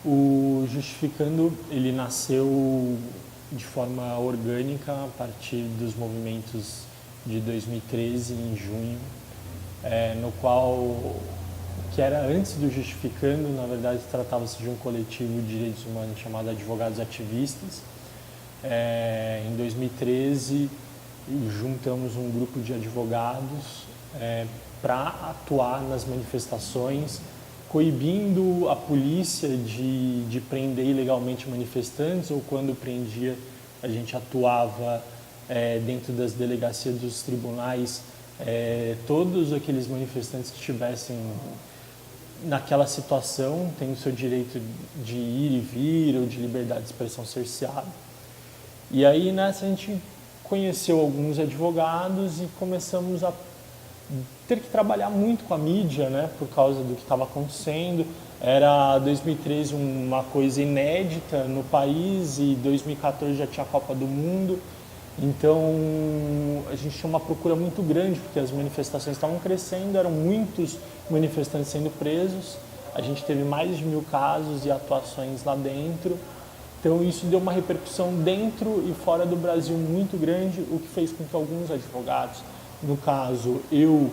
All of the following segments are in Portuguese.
O Justificando, ele nasceu de forma orgânica a partir dos movimentos de 2013, em junho, no qual, que era antes do Justificando, na verdade tratava-se de um coletivo de direitos humanos chamado Advogados Ativistas. Em 2013, juntamos um grupo de advogados para atuar nas manifestações, coibindo a polícia de prender ilegalmente manifestantes, ou quando prendia, a gente atuava dentro das delegacias dos tribunais, todos aqueles manifestantes que estivessem naquela situação, tendo seu direito de ir e vir ou de liberdade de expressão cerceado. E aí nessa a gente conheceu alguns advogados e começamos a ter que trabalhar muito com a mídia, né, por causa do que estava acontecendo. Era 2013 uma coisa inédita no país e 2014 já tinha a Copa do Mundo. Então a gente tinha uma procura muito grande, porque as manifestações estavam crescendo, eram muitos manifestantes sendo presos. A gente teve mais de 1000 casos e atuações lá dentro. Então isso deu uma repercussão dentro e fora do Brasil muito grande, o que fez com que alguns advogados, no caso eu,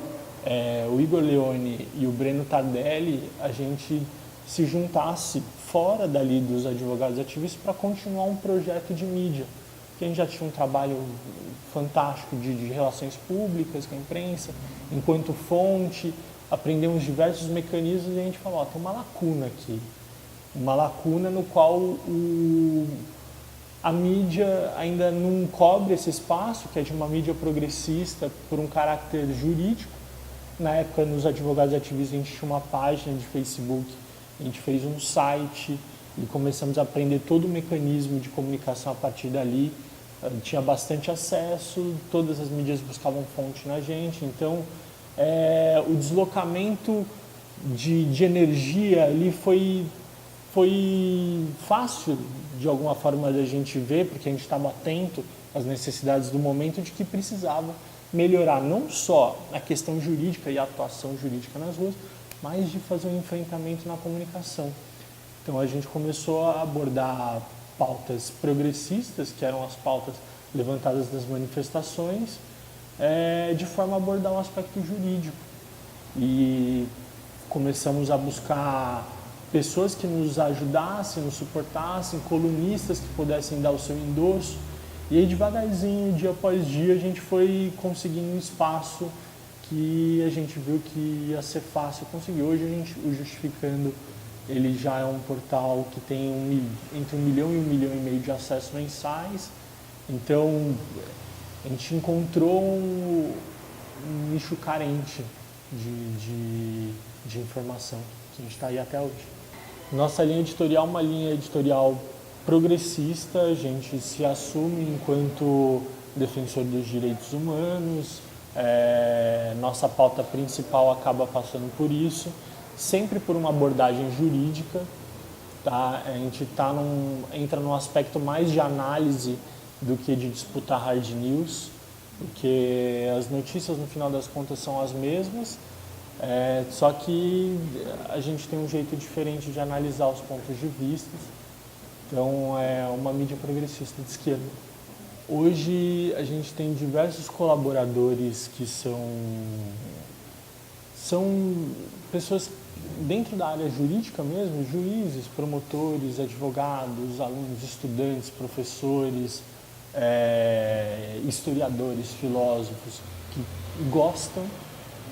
o Igor Leone e o Breno Tardelli, a gente se juntasse fora dali dos advogados ativistas para continuar um projeto de mídia. Porque a gente já tinha um trabalho fantástico de relações públicas com a imprensa, enquanto fonte, aprendemos diversos mecanismos e a gente falou, tem uma lacuna aqui. Uma lacuna no qual a mídia ainda não cobre esse espaço, que é de uma mídia progressista por um caráter jurídico. Na época, nos advogados ativistas, a gente tinha uma página de Facebook, a gente fez um site e começamos a aprender todo o mecanismo de comunicação a partir dali. Tinha bastante acesso, todas as mídias buscavam fonte na gente, então o deslocamento de energia ali foi fácil, de alguma forma, da gente ver, porque a gente estava atento às necessidades do momento, de que precisava melhorar não só a questão jurídica e a atuação jurídica nas ruas, mas de fazer um enfrentamento na comunicação. Então a gente começou a abordar pautas progressistas, que eram as pautas levantadas nas manifestações, de forma a abordar um aspecto jurídico. E começamos a buscar pessoas que nos ajudassem, nos suportassem, colunistas que pudessem dar o seu endosso. E aí, devagarzinho, dia após dia, a gente foi conseguindo um espaço que a gente viu que ia ser fácil conseguir. Hoje, o Justificando, ele já é um portal que tem entre 1 milhão e 1,5 milhão de acessos mensais. Então, a gente encontrou um nicho carente de informação, que a gente está aí até hoje. Nossa linha editorial é uma linha editorial progressista, a gente se assume enquanto defensor dos direitos humanos, nossa pauta principal acaba passando por isso, sempre por uma abordagem jurídica, tá? A gente entra num aspecto mais de análise do que de disputar hard news, porque as notícias no final das contas são as mesmas, só que a gente tem um jeito diferente de analisar os pontos de vista. Então é uma mídia progressista de esquerda. Hoje a gente tem diversos colaboradores que são pessoas dentro da área jurídica mesmo, juízes, promotores, advogados, alunos, estudantes, professores, historiadores, filósofos, que gostam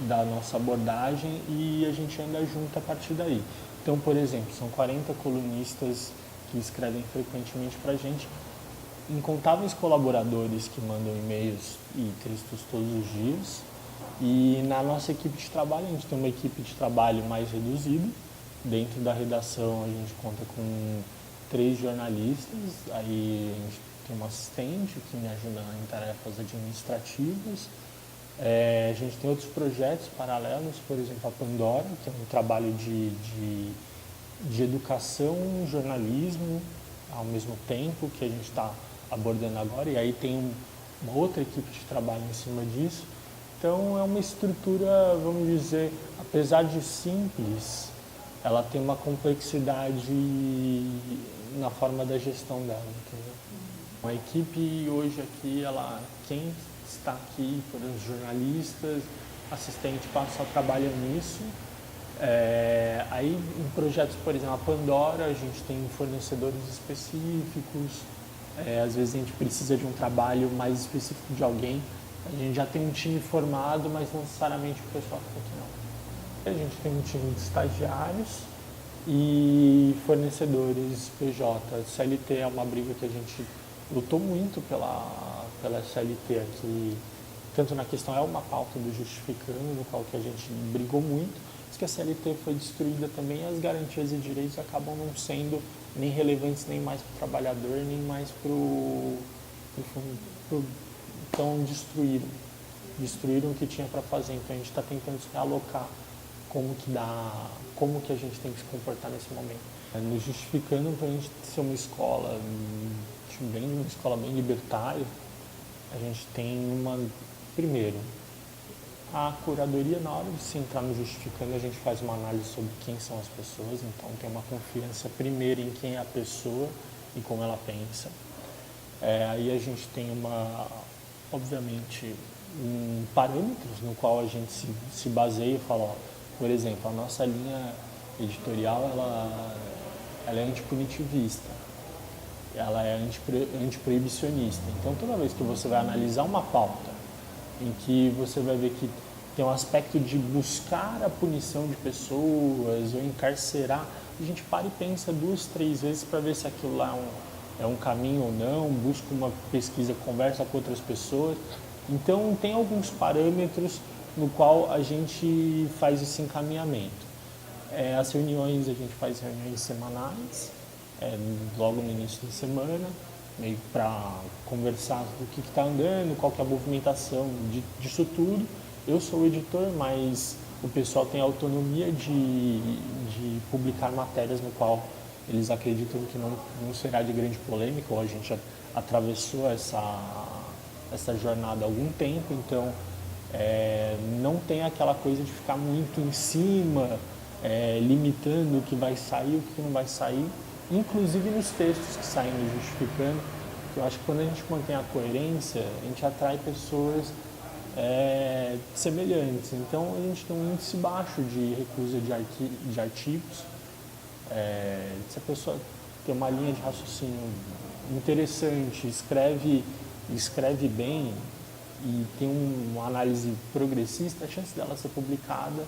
da nossa abordagem e a gente anda junto a partir daí. Então, por exemplo, são 40 colunistas que escrevem frequentemente para a gente, incontáveis colaboradores que mandam e-mails e textos todos os dias. E na nossa equipe de trabalho, a gente tem uma equipe de trabalho mais reduzida. Dentro da redação, a gente conta com 3 jornalistas, aí a gente tem um assistente que me ajuda em tarefas administrativas. A gente tem outros projetos paralelos, por exemplo, a Pandora, que é um trabalho de educação, jornalismo, ao mesmo tempo, que a gente está abordando agora, e aí tem uma outra equipe de trabalho em cima disso. Então é uma estrutura, vamos dizer, apesar de simples, ela tem uma complexidade na forma da gestão dela, entendeu? A equipe hoje aqui, quem está aqui, por exemplo, jornalistas, assistente, só trabalha nisso. Aí em projetos, por exemplo, a Pandora, a gente tem fornecedores específicos, às vezes a gente precisa de um trabalho mais específico de alguém, a gente já tem um time formado, mas não necessariamente o pessoal fica aqui não. A gente tem um time de estagiários e fornecedores PJ. CLT é uma briga que a gente lutou muito pela CLT aqui, tanto na questão, é uma pauta do Justificando, no qual que a gente brigou muito, mas que a CLT foi destruída também, as garantias e direitos acabam não sendo nem relevantes nem mais para o trabalhador, nem mais para o... Então destruíram o que tinha para fazer, então a gente está tentando se realocar como que a gente tem que se comportar nesse momento. Nos Justificando, para a gente ser uma escola bem libertária, a gente tem primeiro, a curadoria, na hora de se entrar no Justificando, a gente faz uma análise sobre quem são as pessoas, então tem uma confiança primeiro em quem é a pessoa e como ela pensa. Aí a gente tem obviamente, parâmetros no qual a gente se baseia e fala, por exemplo, a nossa linha editorial, ela é antipunitivista, ela é antiproibicionista. Então, toda vez que você vai analisar uma pauta em que você vai ver que tem um aspecto de buscar a punição de pessoas ou encarcerar, a gente para e pensa 2, 3 vezes para ver se aquilo lá é um caminho ou não, busca uma pesquisa, conversa com outras pessoas. Então, tem alguns parâmetros no qual a gente faz esse encaminhamento. As reuniões, a gente faz reuniões semanais, logo no início da semana, meio para conversar do que está andando, qual que é a movimentação disso tudo. Eu sou o editor, mas o pessoal tem a autonomia de publicar matérias no qual eles acreditam que não será de grande polêmica, ou a gente já atravessou essa jornada há algum tempo, então não tem aquela coisa de ficar muito em cima, limitando o que vai sair, o que não vai sair, inclusive nos textos que saem no Justificando, que eu acho que quando a gente mantém a coerência, a gente atrai pessoas semelhantes. Então a gente tem um índice baixo de recusa de artigos. Se a pessoa tem uma linha de raciocínio interessante, escreve bem e tem uma análise progressista, a chance dela ser publicada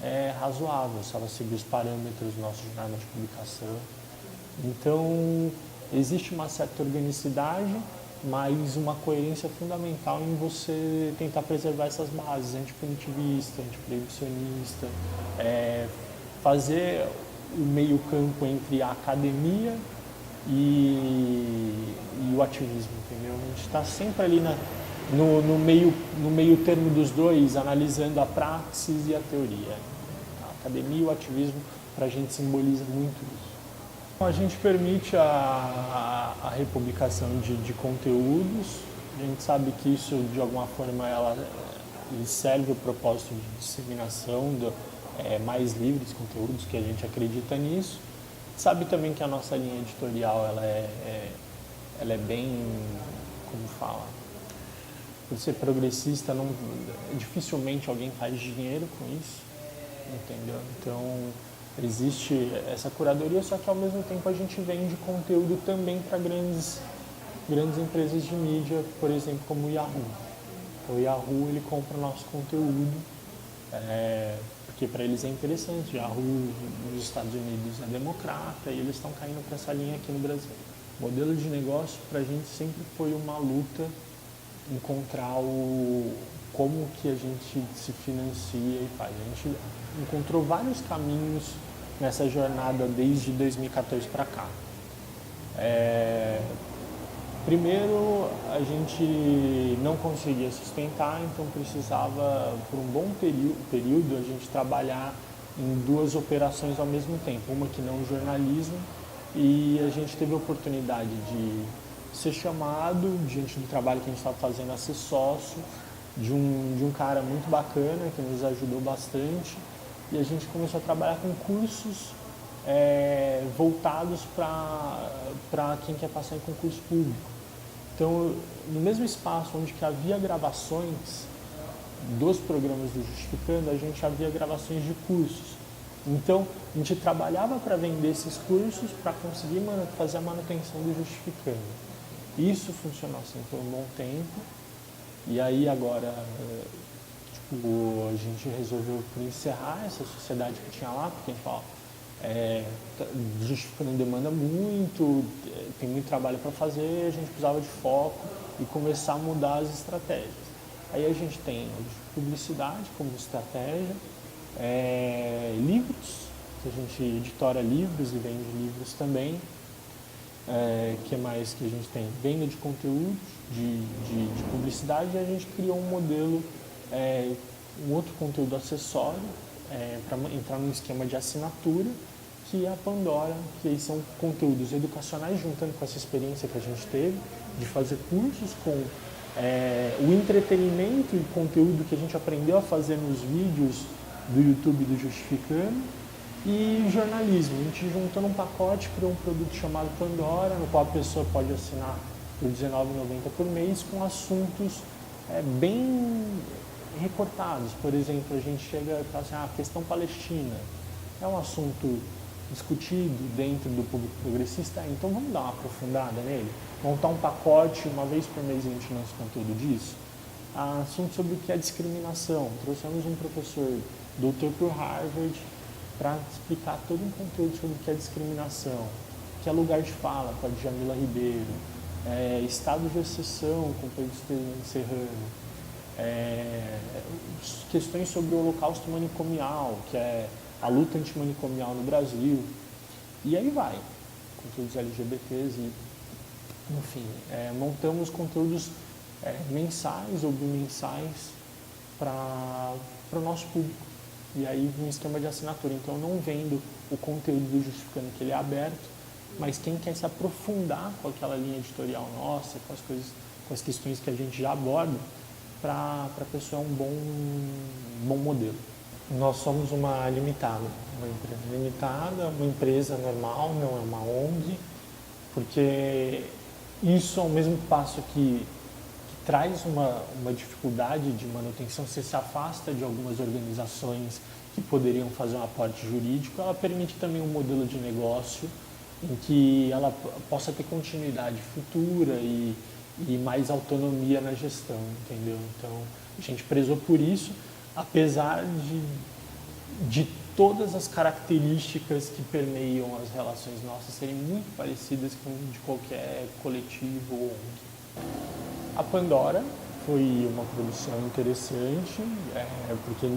é razoável, se ela seguir os parâmetros do nosso jornal de publicação. Então, existe uma certa organicidade, mas uma coerência fundamental em você tentar preservar essas bases, antipunitivista, antiproibicionista, fazer o meio campo entre a academia e o ativismo, entendeu? A gente está sempre ali no meio termo dos dois, analisando a praxis e a teoria. A academia e o ativismo, para a gente, simboliza muito isso. A gente permite a republicação de conteúdos. A gente sabe que isso, de alguma forma, ele serve o propósito de disseminação mais livres conteúdos, que a gente acredita nisso. Sabe também que a nossa linha editorial ela é bem, como fala, por ser progressista, dificilmente alguém faz dinheiro com isso, entendeu? Então, existe essa curadoria, só que ao mesmo tempo a gente vende conteúdo também para grandes empresas de mídia, por exemplo, como o Yahoo. Então, o Yahoo ele compra o nosso conteúdo, porque para eles é interessante. O Yahoo nos Estados Unidos é democrata e eles estão caindo para essa linha aqui no Brasil. O modelo de negócio para a gente sempre foi uma luta encontrar como que a gente se financia e faz. A gente encontrou vários caminhos nessa jornada desde 2014 para cá. Primeiro, a gente não conseguia sustentar, então precisava, por um bom período, a gente trabalhar em 2 operações ao mesmo tempo. Uma que não jornalismo, e a gente teve a oportunidade de ser chamado, diante do trabalho que a gente estava fazendo, a ser sócio de um cara muito bacana, que nos ajudou bastante, e a gente começou a trabalhar com cursos voltados para quem quer passar em concurso público. Então, no mesmo espaço onde que havia gravações dos programas do Justificando, a gente havia gravações de cursos. Então, a gente trabalhava para vender esses cursos para conseguir fazer a manutenção do Justificando. Isso funcionou assim por um bom tempo. E aí agora, a gente resolveu encerrar essa sociedade que tinha lá, porque a gente fala, Justificando demanda muito, tem muito trabalho para fazer, a gente precisava de foco e começar a mudar as estratégias. Aí a gente tem publicidade como estratégia, livros, que a gente editora livros e vende livros também. Que mais que a gente tem? Venda de conteúdos, de publicidade, e a gente criou um modelo, um outro conteúdo acessório, para entrar num esquema de assinatura, que é a Pandora, que aí são conteúdos educacionais, juntando com essa experiência que a gente teve, de fazer cursos com o entretenimento e conteúdo que a gente aprendeu a fazer nos vídeos do YouTube do Justificando, e jornalismo. A gente juntou num pacote, criou um produto chamado Pandora, no qual a pessoa pode assinar por R$19,90 por mês, com assuntos bem recortados. Por exemplo, a gente chega e fala assim, a questão palestina é um assunto discutido dentro do público progressista, então vamos dar uma aprofundada nele, montar um pacote, uma vez por mês a gente lança conteúdo disso. Assunto sobre o que é discriminação, trouxemos um professor, doutor por Harvard, para explicar todo um conteúdo sobre o que é discriminação, o que é lugar de fala, com a Djamila Ribeiro, estado de exceção, com o Pedro Serrano, questões sobre o holocausto manicomial, que é a luta antimanicomial no Brasil, e aí vai, conteúdos LGBTs, e, enfim, montamos conteúdos mensais ou bimensais para o nosso público, e aí um esquema de assinatura. Então eu não vendo o conteúdo do Justificando, que ele é aberto, mas quem quer se aprofundar com aquela linha editorial nossa, com as coisas, com as questões que a gente já aborda, para a pessoa é um bom modelo. Nós somos uma limitada, uma empresa limitada, uma empresa normal, não é uma ONG, porque isso, ao mesmo passo que traz uma dificuldade de manutenção, você se afasta de algumas organizações que poderiam fazer um aporte jurídico, ela permite também um modelo de negócio em que ela possa ter continuidade futura e mais autonomia na gestão, entendeu? Então, a gente prezou por isso, apesar de todas as características que permeiam as relações nossas serem muito parecidas com de qualquer coletivo ou ONG. A Pandora foi uma produção interessante, porque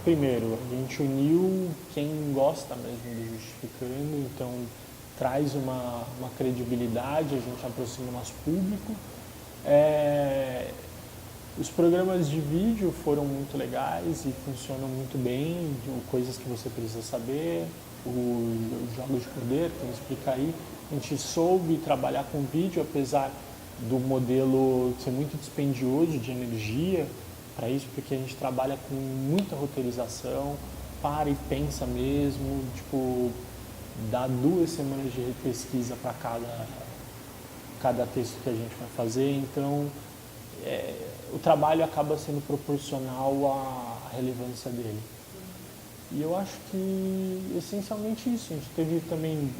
primeiro, a gente uniu quem gosta mesmo do Justificando, então traz uma credibilidade, a gente aproxima o nosso público. Os programas de vídeo foram muito legais e funcionam muito bem, coisas que você precisa saber, os jogos de poder, tem que explicar aí. A gente soube trabalhar com vídeo, apesar do modelo ser muito dispendioso de energia para isso, porque a gente trabalha com muita roteirização, para e pensa mesmo, dá 2 semanas de pesquisa para cada texto que a gente vai fazer, então o trabalho acaba sendo proporcional à relevância dele. E eu acho que essencialmente isso. A gente teve também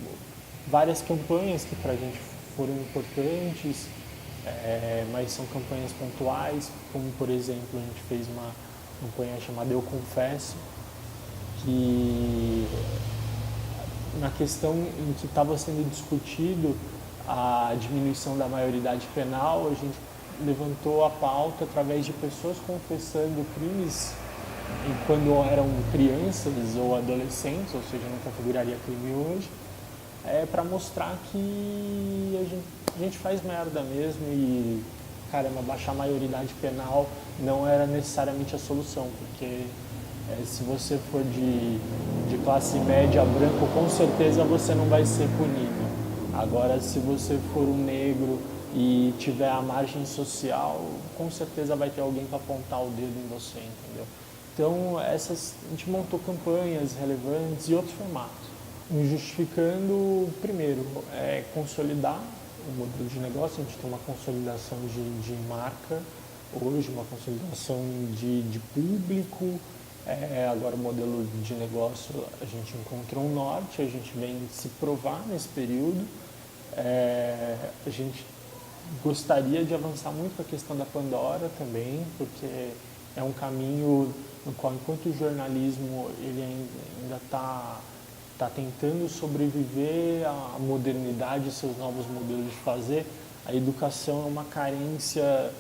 várias campanhas que para a gente foram importantes, mas são campanhas pontuais, como por exemplo a gente fez uma campanha chamada Eu Confesso, que na questão em que estava sendo discutido a diminuição da maioridade penal, a gente levantou a pauta através de pessoas confessando crimes quando eram crianças ou adolescentes, ou seja, não configuraria crime hoje, para mostrar que a gente faz merda mesmo e, caramba, baixar a maioridade penal não era necessariamente a solução, porque se você for de classe média branco, com certeza você não vai ser punido. Agora, se você for um negro e tiver a margem social, com certeza vai ter alguém para apontar o dedo em você, entendeu? Então, a gente montou campanhas relevantes e outros formatos, justificando, primeiro, consolidar o modelo de negócio. A gente tem uma consolidação de marca hoje, uma consolidação de público. Agora o modelo de negócio, a gente encontrou um norte, a gente vem se provar nesse período. A gente gostaria de avançar muito com a questão da Pandora também, porque é um caminho no qual, enquanto o jornalismo ele ainda está tentando sobreviver à modernidade e seus novos modelos de fazer, a educação é uma carência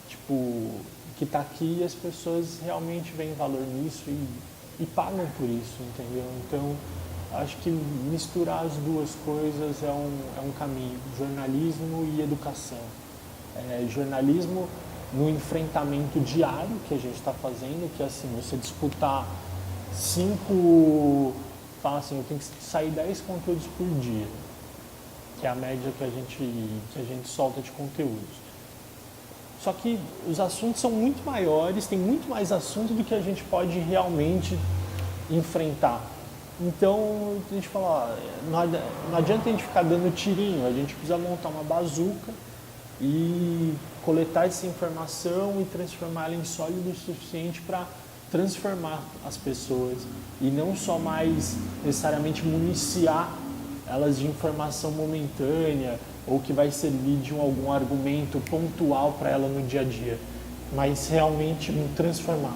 que está aqui, e as pessoas realmente veem valor nisso e pagam por isso, entendeu? Então, acho que misturar as duas coisas é um caminho, jornalismo e educação. Jornalismo no enfrentamento diário que a gente está fazendo, que é assim, você disputar fala assim, eu tenho que sair 10 conteúdos por dia, que é a média que a gente solta de conteúdos. Só que os assuntos são muito maiores, tem muito mais assunto do que a gente pode realmente enfrentar. Então, a gente fala, não adianta a gente ficar dando tirinho, a gente precisa montar uma bazuca e coletar essa informação e transformá-la em sólido o suficiente para transformar as pessoas e não só mais necessariamente municiar elas de informação momentânea ou que vai servir de algum argumento pontual para ela no dia a dia, mas realmente transformá-la.